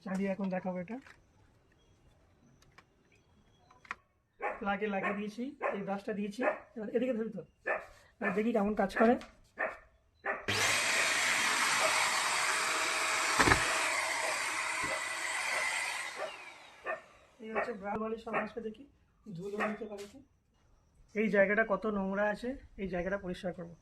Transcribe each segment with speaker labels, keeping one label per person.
Speaker 1: চালিয়ে এখন দেখাবো। এটা লাগিয়ে দিয়েছি, এই ব্রাশটা দিয়েছি। এবার এদিকে ধরি তো, দেখি কেমন কাজ করে। এই হচ্ছে ব্রাশ বালিশ সব দেখি ধুলো নিতে পারি। এই জায়গাটা কত নোংরা আছে, এই জায়গাটা পরিষ্কার করব।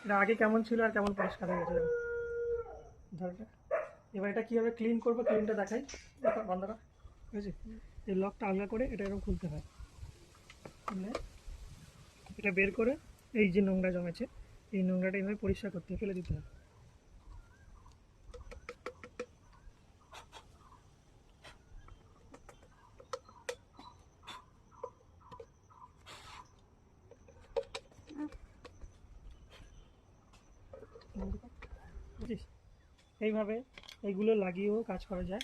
Speaker 1: এটা আগে কেমন ছিল আর কেমন পরিষ্কার হয়ে গেছে ধরটা। এবার এটা কীভাবে ক্লিন করবো, ক্লিনটা দেখাই। বন্ধ কর, বুঝেছি। এই লকটা আলগা করে এটা এরকম খুলতে হয়, খুলে এটা বের করে এই যে নোংরা জমেছে এই নোংরাটা এইভাবে পরিষ্কার করতে ফেলে দিতে হয়। বুঝিস, এইভাবে এইগুলো লাগিয়েও কাজ করা যায়।